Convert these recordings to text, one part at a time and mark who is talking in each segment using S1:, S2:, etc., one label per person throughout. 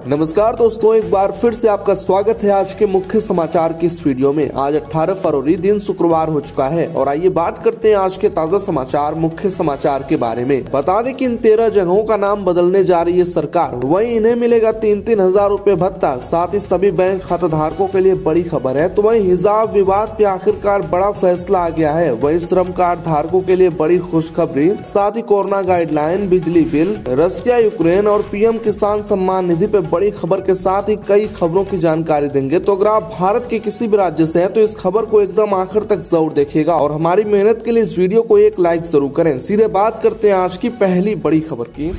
S1: नमस्कार दोस्तों, एक बार फिर से आपका स्वागत है आज के मुख्य समाचार की इस वीडियो में। आज 18 फरवरी दिन शुक्रवार हो चुका है और आइए बात करते हैं आज के ताजा समाचार मुख्य समाचार के बारे में। बता दें कि इन 13 जगहों का नाम बदलने जा रही है सरकार। वहीं इन्हें मिलेगा 3-3 हजार रूपए भत्ता। साथ ही सभी बैंक खाता धारकों के लिए बड़ी खबर है। तो वहीं हिजाब विवाद पे आखिरकार बड़ा फैसला आ गया है। वहीं श्रम कार्ड धारकों के लिए बड़ी खुशखबरी। साथ ही कोरोना गाइडलाइन, बिजली बिल, रशिया यूक्रेन और पीएम किसान सम्मान निधि पे बड़ी खबर के साथ ही कई खबरों की जानकारी देंगे। तो अगर आप भारत के किसी भी राज्य से हैं तो इस खबर को एकदम आखिर तक जरूर देखिएगा और हमारी मेहनत के लिए इस वीडियो को एक लाइक जरूर करें। सीधे बात करते हैं आज की पहली बड़ी खबर की।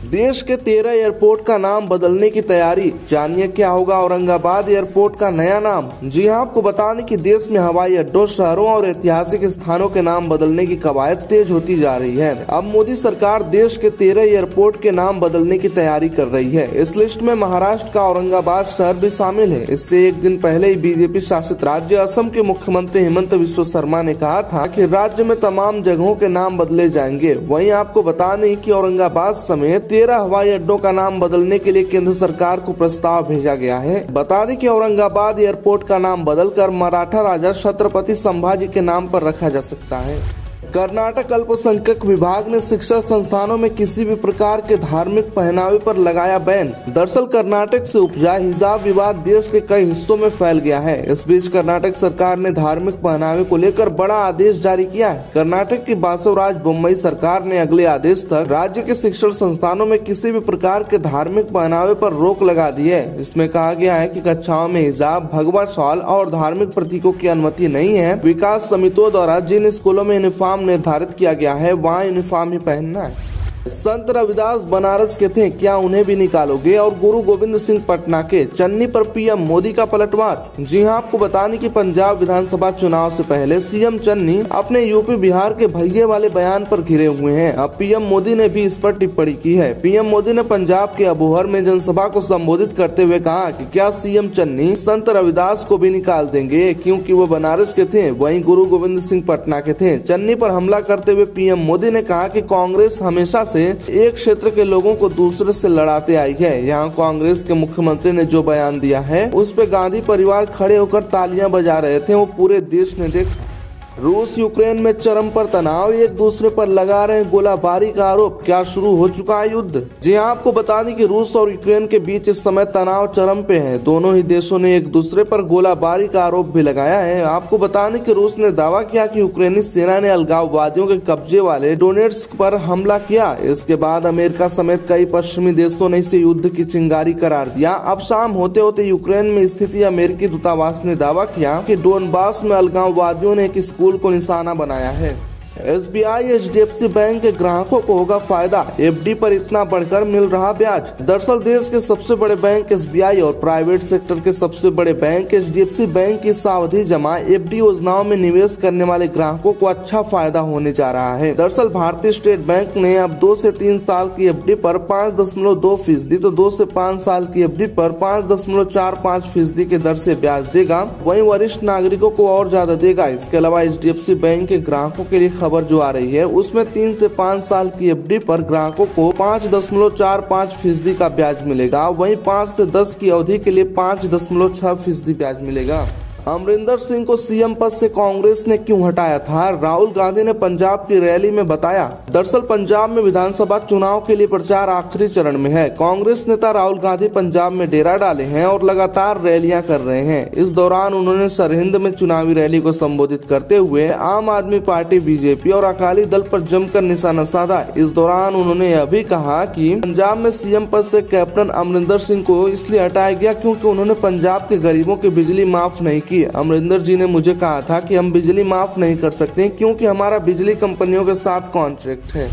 S1: देश के 13 एयरपोर्ट का नाम बदलने की तैयारी। जानिए क्या होगा औरंगाबाद एयरपोर्ट का नया नाम। जी हां, आपको बता दें कि देश में हवाई अड्डों, शहरों और ऐतिहासिक स्थानों के नाम बदलने की कवायद तेज होती जा रही है। अब मोदी सरकार देश के 13 एयरपोर्ट के नाम बदलने की तैयारी कर रही है। इस लिस्ट में महाराष्ट्र का औरंगाबाद शहर भी शामिल है। इससे एक दिन पहले ही बीजेपी शासित राज्य असम के मुख्यमंत्री हेमंत बिस्वा शर्मा ने कहा था कि राज्य में तमाम जगहों के नाम बदले जाएंगे। वहीं आपको बता दें कि औरंगाबाद समेत 13 हवाई अड्डों का नाम बदलने के लिए केंद्र सरकार को प्रस्ताव भेजा गया है। बता दें कि औरंगाबाद एयरपोर्ट का नाम बदलकर मराठा राजा छत्रपति संभाजी के नाम पर रखा जा सकता है। कर्नाटक अल्पसंख्यक विभाग ने शिक्षा संस्थानों में किसी भी प्रकार के धार्मिक पहनावे पर लगाया बैन। दरअसल कर्नाटक से उपजा हिजाब विवाद देश के कई हिस्सों में फैल गया है। इस बीच कर्नाटक सरकार ने धार्मिक पहनावे को लेकर बड़ा आदेश जारी किया है। कर्नाटक की बासवराज बोम्मई सरकार ने अगले आदेश तक राज्य के शिक्षण संस्थानों में किसी भी प्रकार के धार्मिक पहनावे पर रोक लगा दी है। इसमें कहा गया है कि कक्षाओं में हिजाब, भगवा शॉल और धार्मिक प्रतीकों की अनुमति नहीं है। विकास समितियों द्वारा जिन स्कूलों में यूनिफॉर्म निर्धारित किया गया है वहाँ यूनिफॉर्म ही पहनना है। संत रविदास बनारस के थे, क्या उन्हें भी निकालोगे? और गुरु गोविंद सिंह पटना के चन्नी पर पीएम मोदी का पलटवार। जी हां, आपको बताने कि पंजाब विधानसभा चुनाव से पहले सीएम चन्नी अपने यूपी बिहार के भैये वाले बयान पर घिरे हुए हैं। अब पीएम मोदी ने भी इस पर टिप्पणी की है। पीएम मोदी ने पंजाब के अबोहर में जनसभा को संबोधित करते हुए कहा कि क्या सीएम चन्नी संत रविदास को भी निकाल देंगे क्योंकि वो बनारस के थे, वहीं गुरु गोविंद सिंह पटना के थे। चन्नी पर हमला करते हुए पीएम मोदी ने कहा कि कांग्रेस हमेशा से एक क्षेत्र के लोगों को दूसरे से लड़ाते आई है। यहाँ कांग्रेस के मुख्यमंत्री ने जो बयान दिया है उस पे गांधी परिवार खड़े होकर तालियां बजा रहे थे, वो पूरे देश ने देखा। रूस यूक्रेन में चरम पर तनाव, एक दूसरे पर लगा रहे गोलाबारी का आरोप। क्या शुरू हो चुका है युद्ध? जी हाँ, आपको बता दें कि रूस और यूक्रेन के बीच इस समय तनाव चरम पे है। दोनों ही देशों ने एक दूसरे पर गोलाबारी का आरोप भी लगाया है। आपको बता दें कि रूस ने दावा किया कि यूक्रेनी सेना ने अलगाववादियों के कब्जे वाले डोनेट्स्क पर हमला किया। इसके बाद अमेरिका समेत कई पश्चिमी देशों ने इसे युद्ध की चिंगारी करार दिया। अब शाम होते होते यूक्रेन में स्थित अमेरिकी दूतावास ने दावा किया कि डोनबास में अलगाववादियों ने एक स्कूल को निशाना बनाया है। SBI HDFC बैंक के ग्राहकों को होगा फायदा, FD पर इतना बढ़कर मिल रहा ब्याज। दरअसल देश के सबसे बड़े बैंक SBI और प्राइवेट सेक्टर के सबसे बड़े बैंक HDFC बैंक की सावधि जमा FD योजनाओं में निवेश करने वाले ग्राहकों को अच्छा फायदा होने जा रहा है। दरअसल भारतीय स्टेट बैंक ने अब 2 से 3 साल की FD पर 5.2%, तो 2 से 5 साल की FD पर 5.45% की दर से ब्याज देगा। वहीं वरिष्ठ नागरिकों को और ज्यादा देगा। इसके अलावा HDFC बैंक के ग्राहकों के लिए खबर जो आ रही है उसमें 3 से 5 साल की FD पर ग्राहकों को 5.45% का ब्याज मिलेगा। वहीं 5 से 10 की अवधि के लिए 5.6% ब्याज मिलेगा। अमरिंदर सिंह को सीएम पद से कांग्रेस ने क्यों हटाया था? राहुल गांधी ने पंजाब की रैली में बताया। दरअसल पंजाब में विधानसभा चुनाव के लिए प्रचार आखिरी चरण में है। कांग्रेस नेता राहुल गांधी पंजाब में डेरा डाले हैं और लगातार रैलियां कर रहे हैं। इस दौरान उन्होंने सरहिंद में चुनावी रैली को संबोधित करते हुए आम आदमी पार्टी, बीजेपी और अकाली दल पर जमकर निशाना साधा। इस दौरान उन्होंने यह भी कहा कि पंजाब में सीएम पद से कैप्टन अमरिंदर सिंह को इसलिए हटाया गया क्योंकि उन्होंने पंजाब के गरीबों की बिजली माफ नहीं की। अमरिंदर जी ने मुझे कहा था कि हम बिजली माफ नहीं कर सकते क्योंकि हमारा बिजली कंपनियों के साथ कॉन्ट्रैक्ट है।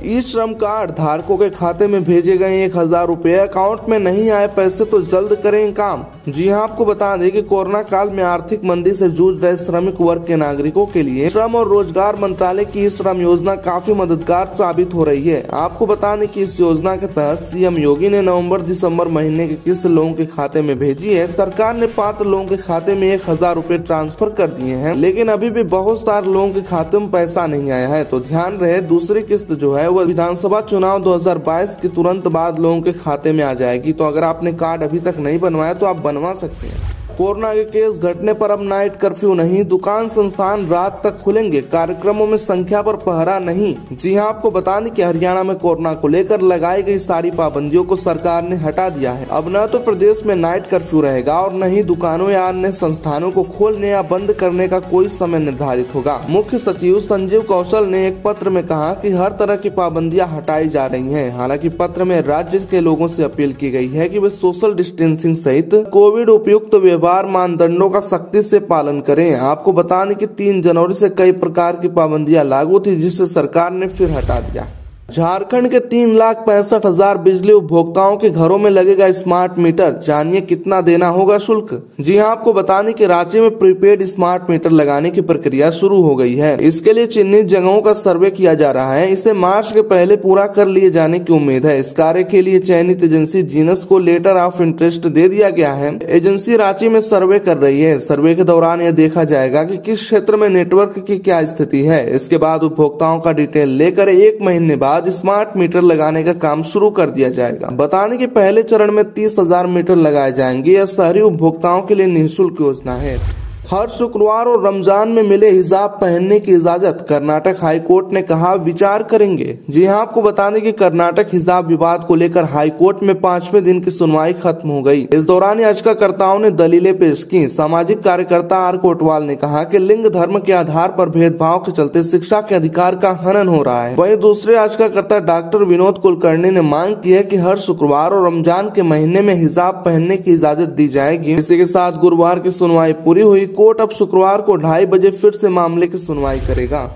S1: ई श्रम कार्ड धारकों के खाते में भेजे गए 1000 रुपए, अकाउंट में नहीं आए पैसे तो जल्द करें काम। जी हां, आपको बता दें कि कोरोना काल में आर्थिक मंदी से जूझ रहे श्रमिक वर्ग के नागरिकों के लिए श्रम और रोजगार मंत्रालय की श्रम योजना काफी मददगार साबित हो रही है। आपको बता दें कि इस योजना के तहत सीएम योगी ने नवंबर-दिसंबर महीने की किस्त लोगों के खाते में भेजी है। सरकार ने पात्र लोगों के खाते में 1000 रुपए ट्रांसफर कर दिए हैं, लेकिन अभी भी बहुत सारे लोगों के खाते में पैसा नहीं आया है। तो ध्यान रहे, दूसरी किस्त जो है है वो विधानसभा चुनाव 2022 के तुरंत बाद लोगों के खाते में आ जाएगी। तो अगर आपने कार्ड अभी तक नहीं बनवाया तो आप बनवा सकते हैं। कोरोना के केस घटने पर अब नाइट कर्फ्यू नहीं, दुकान संस्थान रात तक खुलेंगे, कार्यक्रमों में संख्या पर पहरा नहीं। जी हां, आपको बता दें कि हरियाणा में कोरोना को लेकर लगाई गई सारी पाबंदियों को सरकार ने हटा दिया है। अब न तो प्रदेश में नाइट कर्फ्यू रहेगा और न ही दुकानों या अन्य संस्थानों को खोलने या बंद करने का कोई समय निर्धारित होगा। मुख्य सचिव संजीव कौशल ने एक पत्र में कहा कि हर तरह की पाबंदियां हटाई जा रही हैं। हालांकि पत्र में राज्य के लोगों से अपील की गई है कि वे सोशल डिस्टेंसिंग सहित कोविड उपयुक्त मानदंडों का सख्ती से पालन करें। आपको बता दें कि 3 जनवरी से कई प्रकार की पाबंदियां लागू थी, जिसे सरकार ने फिर हटा दिया। झारखंड के 3,65,000 बिजली उपभोक्ताओं के घरों में लगेगा स्मार्ट मीटर, जानिए कितना देना होगा शुल्क। जी हां, आपको बता दें कि राज्य में प्रीपेड स्मार्ट मीटर लगाने की प्रक्रिया शुरू हो गई है। इसके लिए चिन्हित जगहों का सर्वे किया जा रहा है। इसे मार्च के पहले पूरा कर लिए जाने की उम्मीद है। इस कार्य के लिए चयनित एजेंसी जीनस को लेटर ऑफ इंटरेस्ट दे दिया गया है। एजेंसी रांची में सर्वे कर रही है। सर्वे के दौरान यह देखा जाएगा कि किस क्षेत्र में नेटवर्क की क्या स्थिति है। इसके बाद उपभोक्ताओं का डिटेल लेकर 1 महीने बाद स्मार्ट मीटर लगाने का काम शुरू कर दिया जाएगा। बताने के पहले चरण में 30,000 मीटर लगाए जाएंगे। यह शहरी उपभोक्ताओं के लिए निःशुल्क योजना है। हर शुक्रवार और रमजान में मिले हिजाब पहनने की इजाजत, कर्नाटक हाई कोर्ट ने कहा विचार करेंगे। जी हां, आपको बता दें कि कर्नाटक हिजाब विवाद को लेकर हाई कोर्ट में 5वें दिन की सुनवाई खत्म हो गई। इस दौरान याचिकाकर्ताओं ने दलीलें पेश की। सामाजिक कार्यकर्ता आर कोटवाल ने कहा कि लिंग धर्म के आधार पर भेदभाव के चलते शिक्षा के अधिकार का हनन हो रहा है। वहीं दूसरे याचिकाकर्ता डॉक्टर विनोद कुलकर्णी ने मांग की है कि हर शुक्रवार और रमजान के महीने में हिजाब पहनने की इजाजत दी जाएगी। इसी के साथ गुरुवार की सुनवाई पूरी हुई। कोर्ट अब शुक्रवार को 2:30 बजे फिर से मामले की सुनवाई करेगा।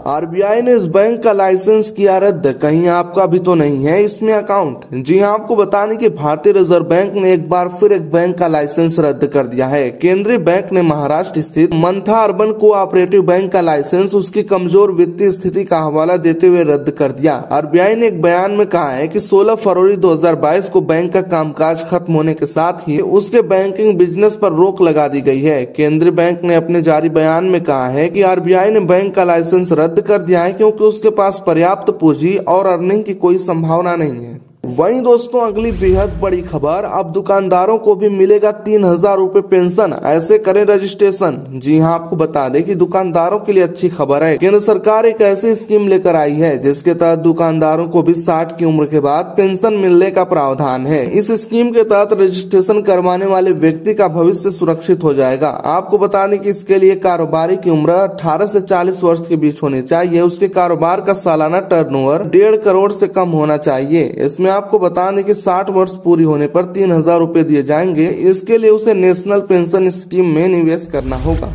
S1: आरबीआई ने इस बैंक का लाइसेंस किया रद्द, कहीं आपका भी तो नहीं है इसमें अकाउंट। जी हां, आपको बताने कि भारतीय रिजर्व बैंक ने एक बार फिर एक बैंक का लाइसेंस रद्द कर दिया है। केंद्रीय बैंक ने महाराष्ट्र स्थित मंथा अर्बन कोऑपरेटिव बैंक का लाइसेंस उसकी कमजोर वित्तीय स्थिति का हवाला देते हुए रद्द कर दिया। आरबीआई ने एक बयान में कहा है कि 16 फरवरी 2022 को बैंक का कामकाज खत्म होने के साथ ही उसके बैंकिंग बिजनेस पर रोक लगा दी गई है। केंद्रीय बैंक ने अपने जारी बयान में कहा है कि आरबीआई ने बैंक का लाइसेंस रद्द कर दिया है क्योंकि उसके पास पर्याप्त पूंजी और अर्निंग की कोई संभावना नहीं है। वहीं दोस्तों, अगली बेहद बड़ी खबर, अब दुकानदारों को भी मिलेगा 3,000 रूपए पेंशन, ऐसे करें रजिस्ट्रेशन। जी हां, आपको बता दें कि दुकानदारों के लिए अच्छी खबर है। केंद्र सरकार एक ऐसी स्कीम लेकर आई है जिसके तहत दुकानदारों को भी 60 की उम्र के बाद पेंशन मिलने का प्रावधान है। इस स्कीम के तहत रजिस्ट्रेशन करवाने वाले व्यक्ति का भविष्य सुरक्षित हो जाएगा। आपको बता दें कि इसके लिए कारोबारी की उम्र 18 से 40 वर्ष के बीच होनी चाहिए। उसके कारोबार का सालाना टर्नओवर 1.5 करोड़ से कम होना चाहिए। इसमें आपको बता दें कि 60 वर्ष पूरी होने पर 3,000 रूपए दिए जाएंगे। इसके लिए उसे नेशनल पेंशन स्कीम में निवेश करना होगा।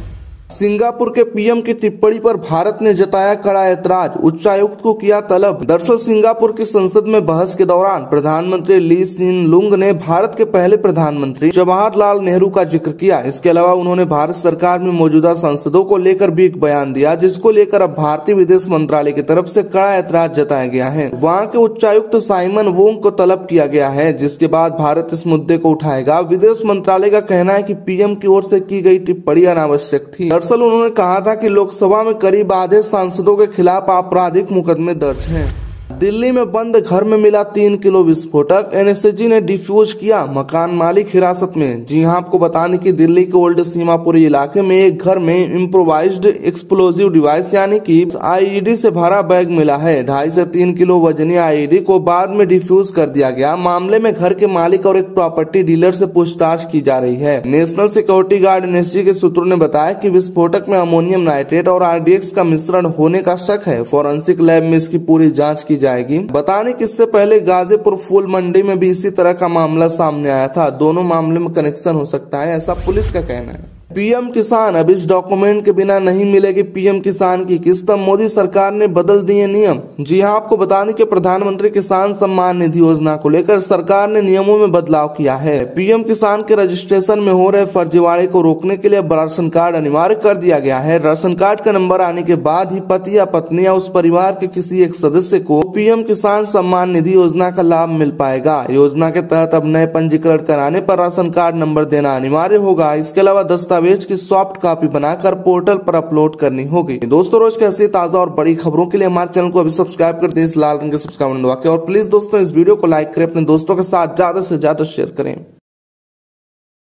S1: सिंगापुर के पीएम की टिप्पणी पर भारत ने जताया कड़ा ऐतराज, उच्चायुक्त को किया तलब। दरअसल सिंगापुर की संसद में बहस के दौरान प्रधानमंत्री ली सिन लुंग ने भारत के पहले प्रधानमंत्री जवाहरलाल नेहरू का जिक्र किया। इसके अलावा उन्होंने भारत सरकार में मौजूदा सांसदों को लेकर भी एक बयान दिया, जिसको लेकर अब भारतीय विदेश मंत्रालय की तरफ से कड़ा ऐतराज जताया गया है। वहाँ के उच्चायुक्त साइमन वोंग को तलब किया गया है, जिसके बाद भारत इस मुद्दे को उठाएगा। विदेश मंत्रालय का कहना है कि पीएम की ओर से की गई टिप्पणी अनावश्यक थी। दरअसल उन्होंने कहा था कि लोकसभा में करीब आधे सांसदों के खिलाफ आपराधिक मुकदमे दर्ज हैं। दिल्ली में बंद घर में मिला 3 किलो विस्फोटक, एनएसजी ने डिफ्यूज किया, मकान मालिक हिरासत में। जी हां, आपको बताने की दिल्ली के ओल्ड सीमापुरी इलाके में एक घर में इम्प्रोवाइज्ड एक्सप्लोजिव डिवाइस यानी कि आईईडी से भरा बैग मिला है। 2.5 से 3 किलो वजनी आईईडी को बाद में डिफ्यूज कर दिया गया। मामले में घर के मालिक और एक प्रॉपर्टी डीलर से पूछताछ की जा रही है। नेशनल सिक्योरिटी गार्ड एनएसजी के सूत्रों ने बताया कि विस्फोटक में अमोनियम नाइट्रेट और आरडीएक्स का मिश्रण होने का शक है। फोरेंसिक लैब में इसकी पूरी जाँच की जाएगी। बताने कि इससे पहले गाजीपुर फूल मंडी में भी इसी तरह का मामला सामने आया था। दोनों मामले में कनेक्शन हो सकता है, ऐसा पुलिस का कहना है। पीएम किसान, अब इस डॉक्यूमेंट के बिना नहीं मिलेगी पीएम किसान की किस्त, मोदी सरकार ने बदल दिए नियम। जी हां, आपको बताने कि प्रधानमंत्री किसान सम्मान निधि योजना को लेकर सरकार ने नियमों में बदलाव किया है। पीएम किसान के रजिस्ट्रेशन में हो रहे फर्जीवाड़े को रोकने के लिए राशन कार्ड अनिवार्य कर दिया गया है। राशन कार्ड का नंबर आने के बाद ही पति या पत्नी या उस परिवार के किसी एक सदस्य को पीएम किसान सम्मान निधि योजना का लाभ मिल पाएगा। योजना के तहत अब नए पंजीकरण कराने पर राशन कार्ड नंबर देना अनिवार्य होगा। इसके अलावा दस्तावेज दस्तावेज की सॉफ्ट कॉपी बनाकर पोर्टल पर अपलोड करनी होगी। दोस्तों रोज के ऐसी ताजा और बड़ी खबरों के लिए हमारे चैनल को अभी सब्सक्राइब कर दें, इस लाल रंग के सब्सक्राइब बटन दबा के, और प्लीज दोस्तों इस वीडियो को लाइक करें, अपने दोस्तों के साथ ज्यादा से ज्यादा शेयर करें।